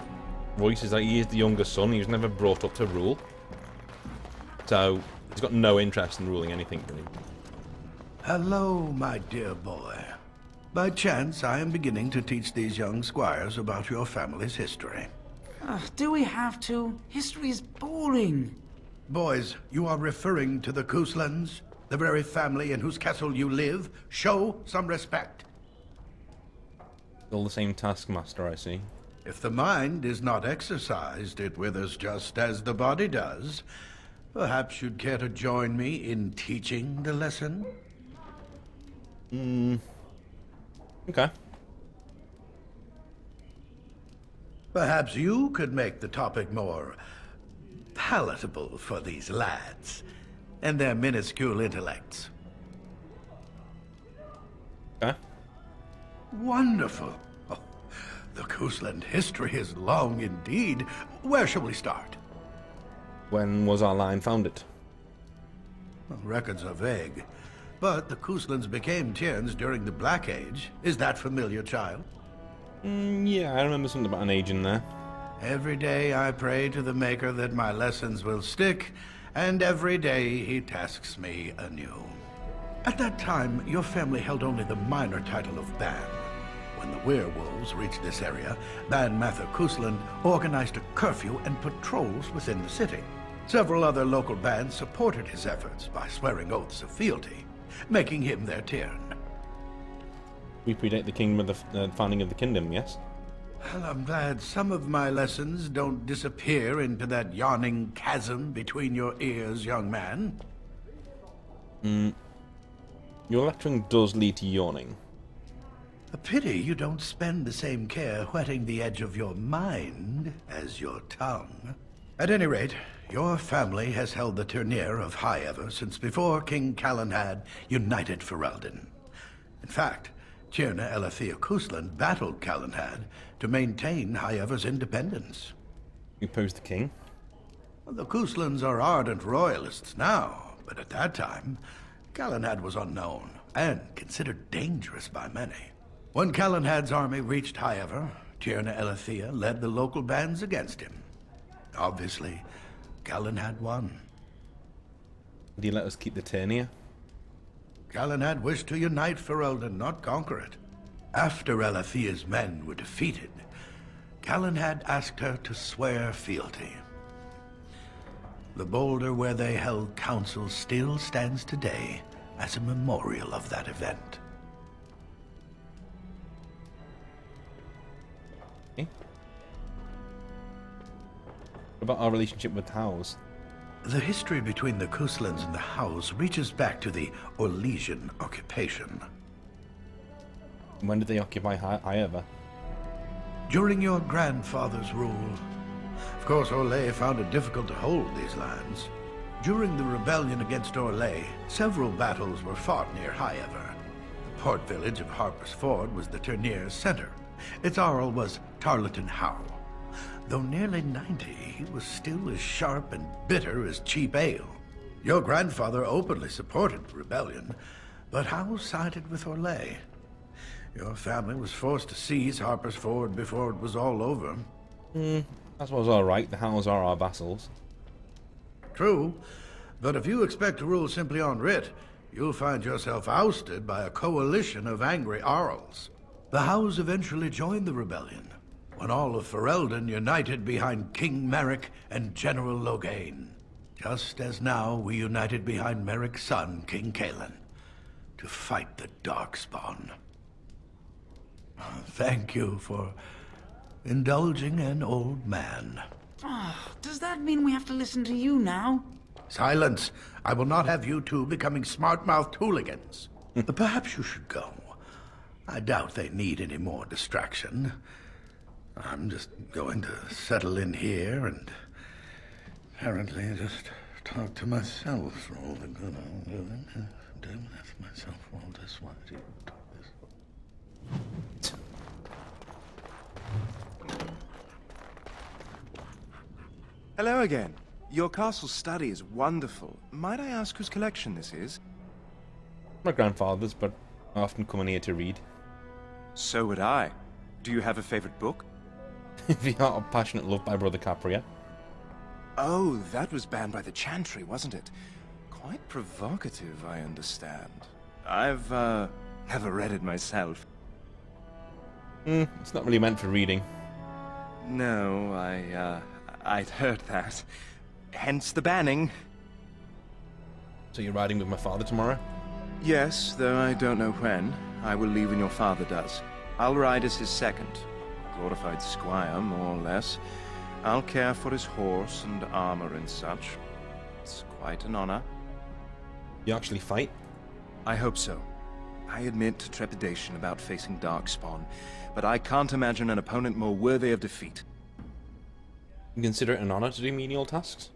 Royce is that he is the younger son. He was never brought up to rule. So, he's got no interest in ruling anything, really. Hello, my dear boy. By chance, I am beginning to teach these young squires about your family's history. Do we have to? History is boring. Boys, you are referring to the Couslands, the very family in whose castle you live. Show some respect. All the same taskmaster, I see. If the mind is not exercised, it withers just as the body does. Perhaps you'd care to join me in teaching the lesson? Okay. Perhaps you could make the topic more palatable for these lads and their minuscule intellects. Okay. Wonderful. Oh, The Cousland history is long indeed. Where shall we start? When was our line founded? Well, records are vague, but the Couslands became Tierns during the Black Age. Is that familiar, child? Yeah, I remember something about an age in there. Every day I pray to the Maker that my lessons will stick, and every day he tasks me anew. At that time, your family held only the minor title of Ban. When the werewolves reached this area, Ban Mather Cousland organized a curfew and patrols within the city. Several other local bands supported his efforts by swearing oaths of fealty, making him their Tiern. We predate the kingdom of the founding of the kingdom, yes? Well, I'm glad some of my lessons don't disappear into that yawning chasm between your ears, young man. Your lecturing does lead to yawning. A pity you don't spend the same care whetting the edge of your mind as your tongue. At any rate, your family has held the tournure of High Ever since before King Calenhad united Ferelden. In fact, Tierna Elethea Cousland battled Calenhad to maintain High Ever's independence. You opposed the king? Well, the Couslands are ardent royalists now, but at that time, Calenhad was unknown and considered dangerous by many. When Calenhad's army reached High Ever, Tierna Elethea led the local bands against him. Obviously, Calenhad won. Did he let us keep the tourney? Calenhad wished to unite Ferelden, not conquer it. After Elethea's men were defeated, Calenhad asked her to swear fealty. The boulder where they held council still stands today as a memorial of that event. Okay. What about our relationship with Howes? The history between the Couslands and the Howes reaches back to the Orlesian occupation. When did they occupy High Ever? During your grandfather's rule. Of course, Orlais found it difficult to hold these lands. During the rebellion against Orlais, several battles were fought near High Ever. The port village of Harper's Ford was the tourneur's center. Its Arl was Tarleton Howe. Though nearly 90, he was still as sharp and bitter as cheap ale. Your grandfather openly supported the rebellion, but Howe sided with Orlais. Your family was forced to seize Harper's Ford before it was all over. That was alright. The Howes are our vassals. True, but if you expect to rule simply on writ, you'll find yourself ousted by a coalition of angry Arls. The Howes eventually joined the rebellion, when all of Ferelden united behind King Merrick and General Loghain, just as now we united behind Merrick's son, King Cailan, to fight the Darkspawn. Thank you for indulging an old man. Does that mean we have to listen to you now? Silence! I will not have you two becoming smart-mouthed hooligans. Perhaps you should go. I doubt they need any more distraction. I'm just going to settle in here and apparently just talk to myself for all the good I'm doing. Doing that for myself for all this while you talk this. Hello again. Your castle study is wonderful. Might I ask whose collection this is? My grandfather's, but I often come in here to read. So would I. Do you have a favorite book? The Art of Passionate Love by Brother Capria. Oh, that was banned by the Chantry, wasn't it? Quite provocative, I understand. I've, never read it myself. It's not really meant for reading. No, I'd heard that. Hence the banning. So you're riding with my father tomorrow? Yes, though I don't know when. I will leave when your father does. I'll ride as his second. Glorified squire, more or less. I'll care for his horse and armor and such. It's quite an honor. You actually fight? I hope so. I admit to trepidation about facing Darkspawn, but I can't imagine an opponent more worthy of defeat. You consider it an honor to do menial tasks?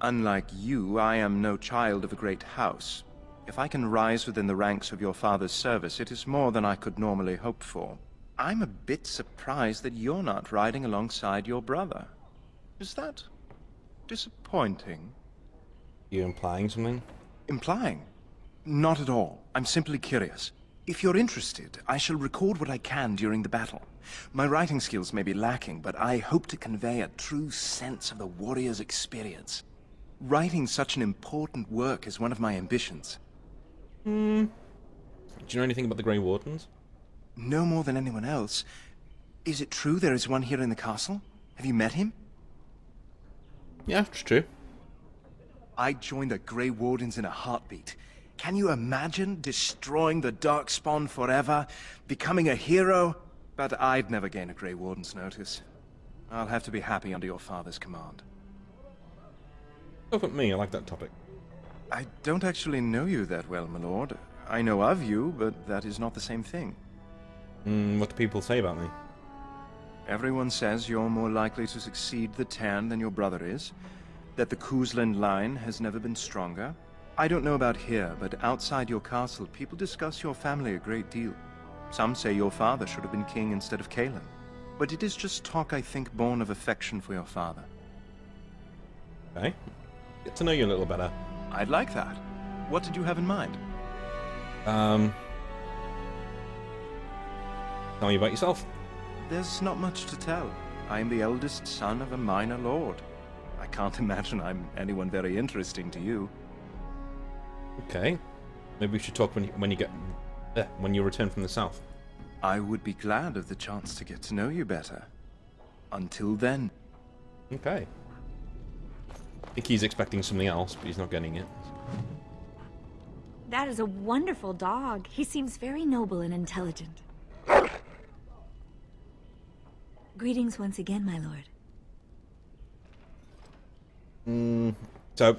Unlike you, I am no child of a great house. If I can rise within the ranks of your father's service, it is more than I could normally hope for. I'm a bit surprised that you're not riding alongside your brother. Is that disappointing? You implying something? Implying? Not at all. I'm simply curious. If you're interested, I shall record what I can during the battle. My writing skills may be lacking, but I hope to convey a true sense of the warrior's experience. Writing such an important work is one of my ambitions. Do you know anything about the Grey Wardens? No more than anyone else. Is it true there is one here in the castle? Have you met him? Yeah, it's true. I'd join the Grey Wardens in a heartbeat. Can you imagine destroying the Darkspawn forever? Becoming a hero? But I'd never gain a Grey Warden's notice. I'll have to be happy under your father's command. Look at me, I like that topic. I don't actually know you that well, my lord. I know of you, but that is not the same thing. What do people say about me? Everyone says you're more likely to succeed the Tarn than your brother is, that the Kuzland line has never been stronger. I don't know about here, but outside your castle, people discuss your family a great deal. Some say your father should have been king instead of Cailan. But it is just talk, I think, born of affection for your father. Okay. Get to know you a little better. I'd like that. What did you have in mind? Tell me about yourself. There's not much to tell. I am the eldest son of a minor lord. I can't imagine I'm anyone very interesting to you. Okay. Maybe we should talk when you return from the south. I would be glad of the chance to get to know you better. Until then. Okay. I think he's expecting something else, but he's not getting it. That is a wonderful dog. He seems very noble and intelligent. Greetings once again, my lord. So,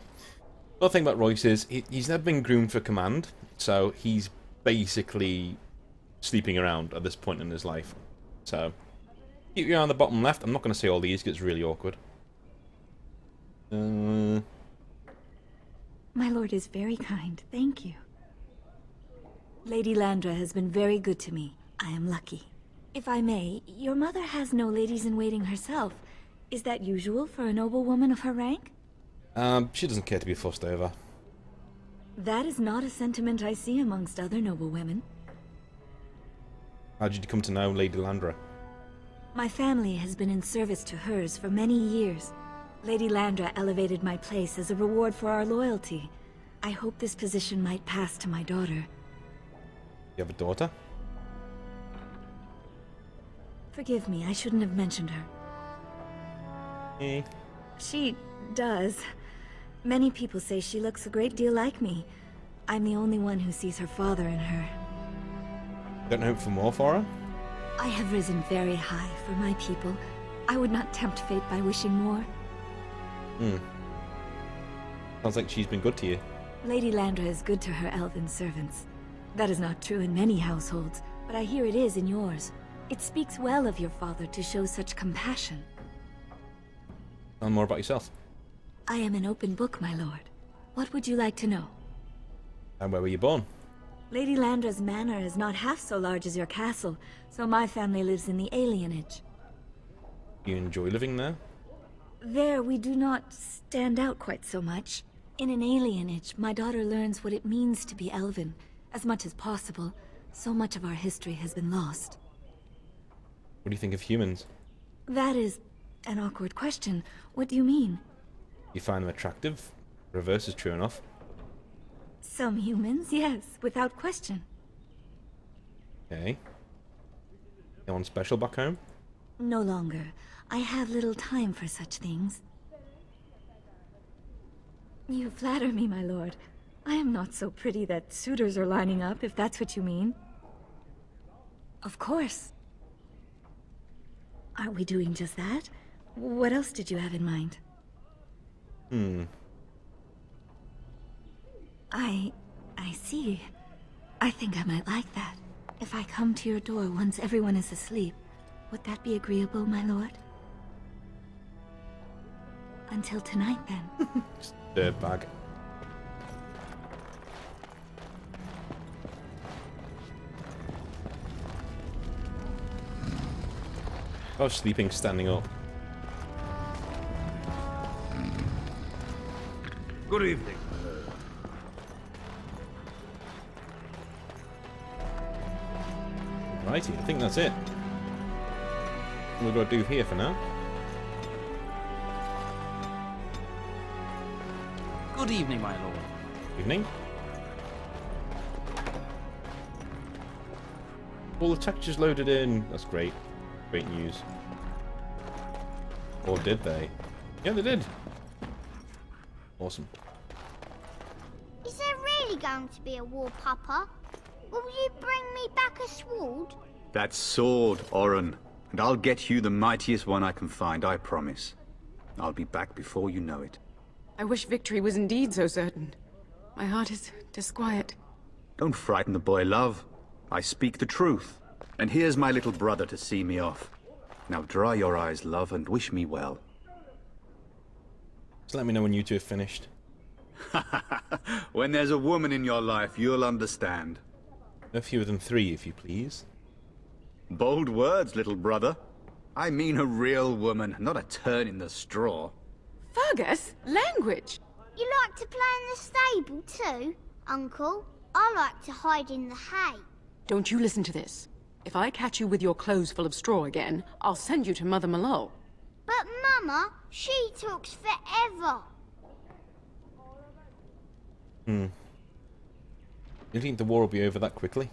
the thing about Royce is he's never been groomed for command, so he's basically sleeping around at this point in his life. So, keep your eye on the bottom left. I'm not going to say all these because it's really awkward. My lord is very kind, thank you. Lady Landra has been very good to me. I am lucky. If I may, your mother has no ladies-in-waiting herself. Is that usual for a noblewoman of her rank? She doesn't care to be fussed over. That is not a sentiment I see amongst other noblewomen. How did you come to know Lady Landra? My family has been in service to hers for many years. Lady Landra elevated my place as a reward for our loyalty. I hope this position might pass to my daughter. You have a daughter? Forgive me, I shouldn't have mentioned her. She does. Many people say she looks a great deal like me. I'm the only one who sees her father in her. Don't hope for more for her? I have risen very high for my people. I would not tempt fate by wishing more. Sounds like she's been good to you. Lady Landra is good to her elven servants. That is not true in many households, but I hear it is in yours. It speaks well of your father to show such compassion. Tell me more about yourself. I am an open book, my lord. What would you like to know? And where were you born? Lady Landra's manor is not half so large as your castle, so my family lives in the alienage. Do you enjoy living there? There, we do not stand out quite so much. In an alienage, my daughter learns what it means to be elven, as much as possible. So much of our history has been lost. What do you think of humans? That is an awkward question. What do you mean? You find them attractive? Reverse is true enough. Some humans, yes, without question. Okay. No one special back home? No longer. I have little time for such things. You flatter me, my lord. I am not so pretty that suitors are lining up, if that's what you mean. Of course. Are we doing just that? What else did you have in mind? I see. I think I might like that. If I come to your door once everyone is asleep, would that be agreeable, my lord? Until tonight, then. Dirtbag. I was sleeping standing up. Good evening. Righty, I think that's it. What do I do here for now? Good evening, my lord. Evening. All the textures loaded in. That's great. Great news. Or did they? Yeah, they did. Awesome. Is there really going to be a war, Papa? Will you bring me back a sword? That sword, Oren. And I'll get you the mightiest one I can find, I promise. I'll be back before you know it. I wish victory was indeed so certain. My heart is disquiet. Don't frighten the boy, love. I speak the truth. And here's my little brother to see me off. Now dry your eyes, love, and wish me well. Just let me know when you two have finished. When there's a woman in your life, you'll understand. No fewer than 3, if you please. Bold words, little brother. I mean a real woman, not a turn in the straw. Fergus, language! You like to play in the stable too, Uncle? I like to hide in the hay. Don't you listen to this. If I catch you with your clothes full of straw again, I'll send you to Mother Malone. But Mama, she talks forever. You think the war will be over that quickly?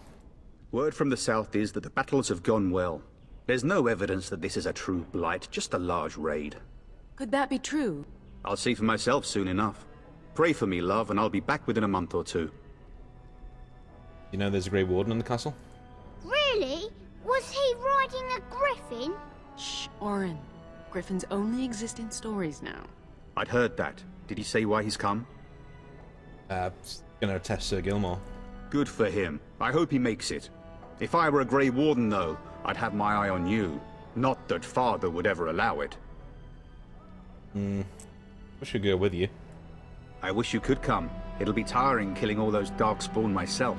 Word from the south is that the battles have gone well. There's no evidence that this is a true blight, just a large raid. Could that be true? I'll see for myself soon enough. Pray for me, love, and I'll be back within a month or 2. You know there's a Grey Warden in the castle? Really? Was he riding a griffin? Shh, Oren. Griffins only exist in stories now. I'd heard that. Did he say why he's come? Gonna test Sir Gilmore. Good for him. I hope he makes it. If I were a Grey Warden, though, I'd have my eye on you. Not that Father would ever allow it. Wish I'd go with you. I wish you could come. It'll be tiring killing all those Darkspawn myself.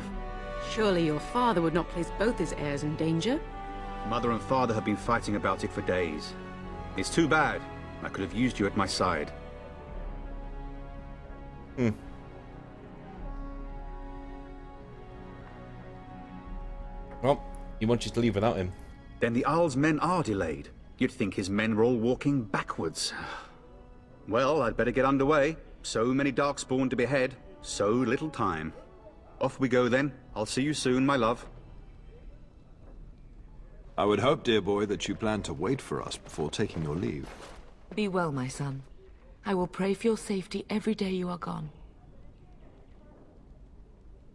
Surely your father would not place both his heirs in danger? Mother and Father have been fighting about it for days. It's too bad. I could have used you at my side. Well, he wants you to leave without him. Then the Arl's men are delayed. You'd think his men were all walking backwards. Well, I'd better get underway. So many Darkspawn to behead, so little time. Off we go then. I'll see you soon, my love. I would hope, dear boy, that you plan to wait for us before taking your leave. Be well, my son. I will pray for your safety every day you are gone.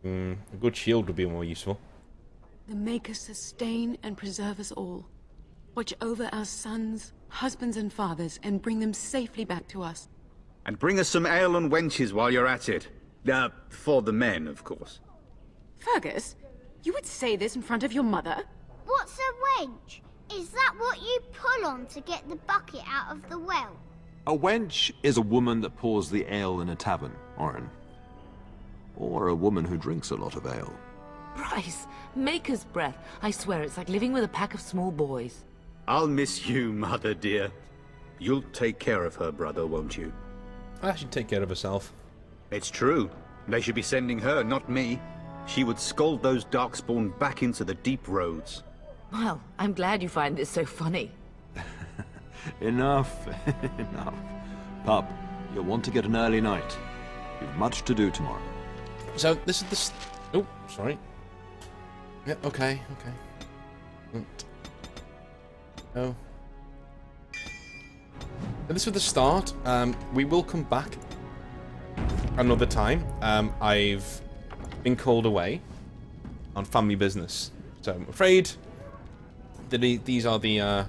A good shield would be more useful. The Maker sustain and preserve us all. Watch over our sons, husbands and fathers, and bring them safely back to us. And bring us some ale and wenches while you're at it. For the men, of course. Fergus, you would say this in front of your mother? What's a wench? Is that what you pull on to get the bucket out of the well? A wench is a woman that pours the ale in a tavern, Oren. Or a woman who drinks a lot of ale. Bryce, Maker's breath. I swear it's like living with a pack of small boys. I'll miss you, Mother dear. You'll take care of her, brother, won't you? I should take care of herself. It's true. They should be sending her, not me. She would scold those Darkspawn back into the deep roads. Well, I'm glad you find this so funny. Enough. Enough. Pup, you'll want to get an early night. You've much to do tomorrow. So, this is the... Oh, sorry. Yeah, okay. Oh. And this was the start. We will come back another time. I've been called away on family business, so I'm afraid that these are the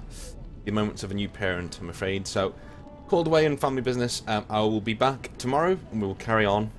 moments of a new parent. I'm afraid. So, called away on family business. I will be back tomorrow, and we will carry on